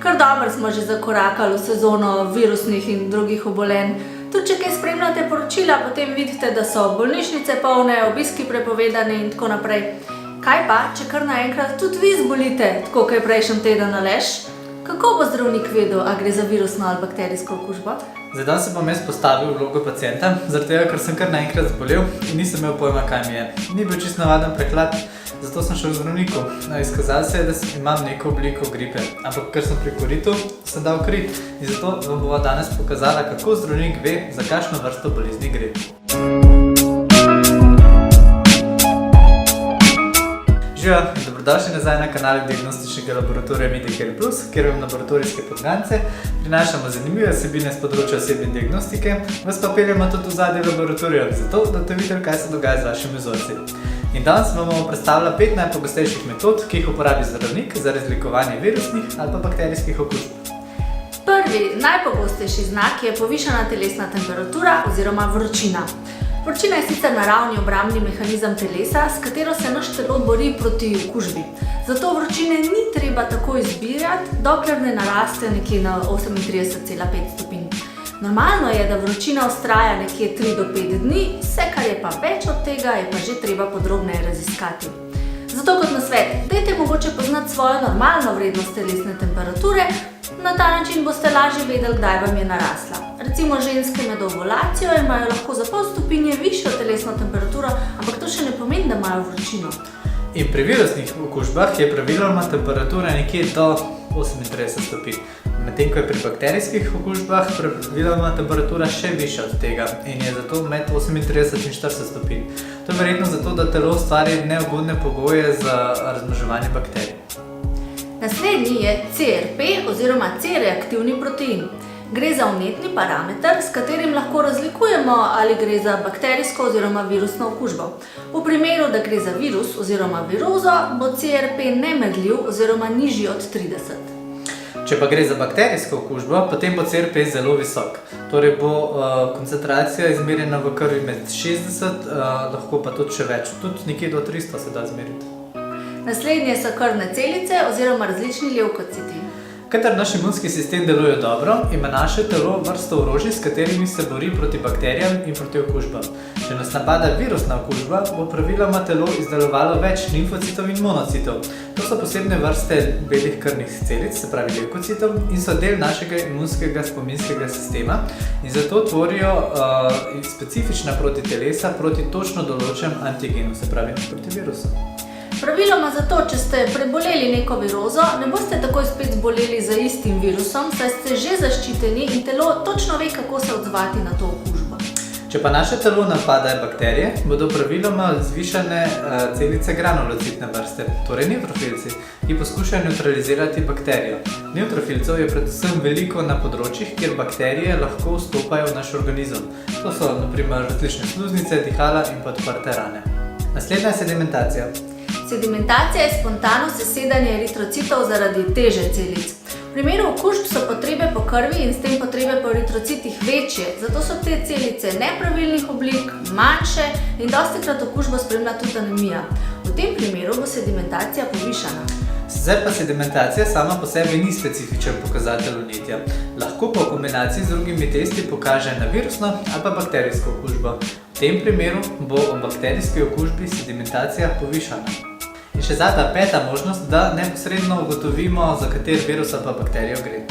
Kar dobro smo že zakorakali v sezono virusnih in drugih obolenj. Tudi če kaj spremljate poročila, potem vidite, da so bolnišnice polne, obiski prepovedani in tako naprej. Kaj pa, če kar naenkrat tudi vi zbolite, tako kot je prejšnji teden Aleš? Kako bo zdravnik vedel, a gre za virusno ali bakterijsko okužbo? Zdaj se bom jaz postavil v vlogo pacienta, zaradi tega, ker sem kar naenkrat zbolel in nisem imel pojma, kaj mi je. Ni bil čisto navaden prehlad, zato sem šel k zdravniku. Izkazalo se je, da imam neko obliko gripe, ampak ker sem pri koritu, sem dal kri. In zato vam bova danes pokazala, kako zdravnik ve, za kakšno vrsto bolezni gre. Živijo in dobrodošli nazaj na kanalu diagnostičnega laboratorija Medicare Plus, kjer vam laboratorijske podgance prinašamo zanimive vsebine z področja osebne diagnostike, vas pa peljemo tudi v zadnje laboratorije, zato da boste videli, kaj se dogaja z vašimi vzorci. In danes vam bomo predstavila 5 najpogostejših metod, ki jih uporabi zdravnik za razlikovanje virusnih ali pa bakterijskih okužb. Prvi, najpogostejši znak je povišana telesna temperatura oziroma vročina. Vročina je sicer naravni obrambni mehanizem telesa, s katero se naš telo bori proti okužbi. Zato vročine ni treba takoj zbirati, dokler ne naraste nekje na 38,5 stopinj. Normalno je, da vročina vztraja nekje 3 do 5 dni, vse, kar je pa več od tega, je pa že treba podrobneje raziskati. Zato kot nasvet, dajte mogoče poznati svojo normalno vrednost telesne temperature, na ta način boste lažje vedeli, kdaj vam je narasla. Recimo ženske med ovulacijo imajo lahko za pol stopinje višjo telesno temperaturo, ampak to še ne pomeni, da imajo vročino. In pri virusnih okužbah je praviloma temperatura nekje do 38 stopinj. Medtem ko je pri bakterijskih okužbah praviloma temperatura še višja od tega in je zato med 38 in 40 stopinj. To je verjetno zato, da telo ustvari neugodne pogoje za razmnoževanje bakterij. Naslednji je CRP oziroma C-reaktivni protein. Gre za vnetni parameter, s katerim lahko razlikujemo, ali gre za bakterijsko oziroma virusno okužbo. V primeru, da gre za virus oziroma virozo, bo CRP nemerljiv oziroma nižji od 30. Če pa gre za bakterijsko okužbo, potem bo CRP zelo visok. Torej bo koncentracija izmerjena v krvi med 60, lahko pa tudi še več, tudi nekje do 300 se da izmeriti. Naslednje so krvne celice oziroma različni levkociti. Kadar naš imunski sistem deluje dobro, ima naše telo vrsto orožij, s katerimi se bori proti bakterijam in proti okužbam. Če nas napada virusna okužba, bo praviloma telo izdelovalo več limfocitov in monocitov. To so posebne vrste belih krvnih celic, se pravi levkocitov, in so del našega imunskega spominskega sistema in zato tvorijo specifična protitelesa proti točno določenem antigenu, se pravi proti virusu. Praviloma zato, če ste preboleli neko virozo, ne boste takoj spet zboleli za istim virusom, saj ste že zaščiteni in telo točno ve, kako se odzvati na to okužbo. Če pa naše telo napadajo bakterije, bodo praviloma zvišane celice granulocitne vrste, torej nevtrofilci, ki poskušajo nevtralizirati bakterijo. Nevtrofilcev je predvsem veliko na področjih, kjer bakterije lahko vstopajo v naš organizem. To so na primer različne sluznice, dihala in podprte rane. Naslednja je sedimentacija. Sedimentacija je spontano sesedanje eritrocitov zaradi teže celic. V primeru okužb so potrebe po krvi in s tem potrebe po eritrocitih večje, zato so te celice nepravilnih oblik, manjše in dostikrat okužbo spremlja tudi anemija. V tem primeru bo sedimentacija povišana. Sicer pa sedimentacija sama po sebi ni specifičen pokazatelj vnetja. Lahko pa v kombinaciji z drugimi testi pokaže na virusno ali pa bakterijsko okužbo. V tem primeru bo o bakterijski okužbi sedimentacija povišana. In še zadnja, 5. možnost, da neposredno ugotovimo, za kater virus ali pa bakterijo gre.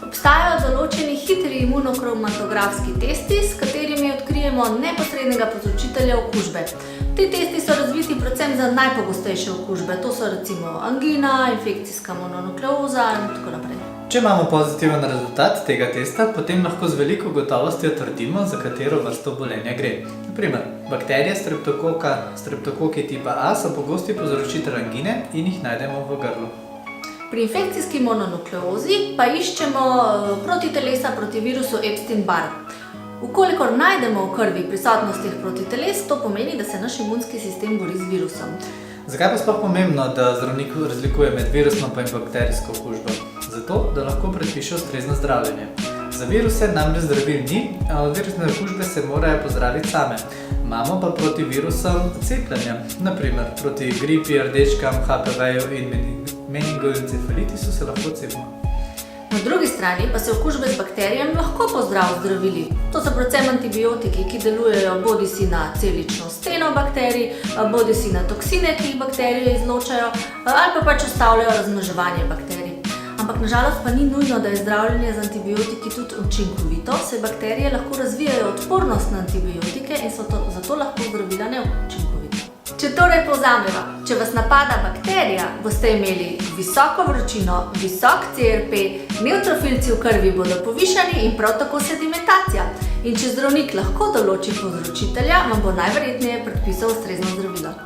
Obstajajo določeni hitri imunokromatografski testi, s katerimi odkrijemo neposrednega povzročitelja okužbe. Ti testi so razviti predvsem za najpogostejše okužbe, to so recimo angina, infekcijska mononukleoza in tako naprej. Če imamo pozitiven rezultat tega testa, potem lahko z veliko gotovostjo trdimo, za katero vrsto obolenja gre. Naprimer, bakterije streptokoki tipa A so pogosti povzročitelj angine in jih najdemo v grlu. Pri infekcijski mononukleozi pa iščemo protitelesa proti virusu Epstein-Barr. Vkolikor najdemo v krvi prisotnost teh protiteles, to pomeni, da se naš imunski sistem bori z virusom. Zakaj pa sploh pomembno, da zdravnik razlikuje med virusno in bakterijsko okužbo? Zato, da lahko predpiše ustrezno zdravljenje. Za viruse namreč zdravil ni, a virusne okužbe se morajo pozdraviti same. Imamo pa proti virusom cepljenja, naprimer proti gripi, rdečkam, HPV-ju in meningoencefalitisu se lahko cepimo. Na drugi strani pa se okužbe z bakterijem lahko pozdrav zdravili. To so predvsem antibiotiki, ki delujejo bodisi na celično steno bakterij, bodisi na toksine, ki jih bakterije izločajo, ali pa pač ustavljajo razmnoževanje bakterij. Ampak nažalost pa ni nujno, da je zdravljenje z antibiotiki tudi učinkovito, saj bakterije lahko razvijajo odpornost na antibiotike in so zato lahko zdravila neučinkovita. Če torej povzamemo, če vas napada bakterija, boste imeli visoko vročino, visok CRP, nevtrofilci v krvi bodo povišani in prav tako sedimentacija. In če zdravnik lahko določi povzročitelja, vam bo najverjetneje predpisal ustrezno zdravilo.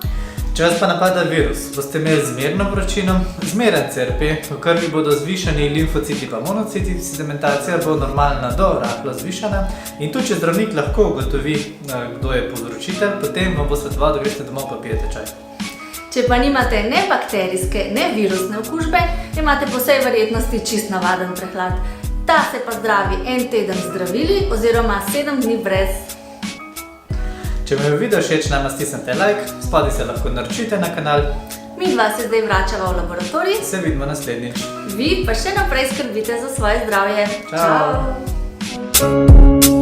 Če vas pa napada virus, boste imeli zmerno vročino, zmeren CRP, v krvi bodo zvišani limfociti pa monociti, sedimentacija bo normalna do rahlo zvišana in tudi če zdravnik lahko ugotovi, kdo je povzročitelj, potem vam bo svetoval, da greste domov pa pijete čaj. Če pa nimate ne bakterijske, ne virusne okužbe, imate po vsej verjetnosti čist navaden prehlad. Ta se pa zdravi en teden z zdravili oziroma 7 dni brez. Če vam je video všeč, nama stisnite like, spodaj se lahko naročite na kanal. Midva se zdaj vračava v laboratorij. Se vidimo naslednjič. Vi pa še naprej skrbite za svoje zdravje. Čau!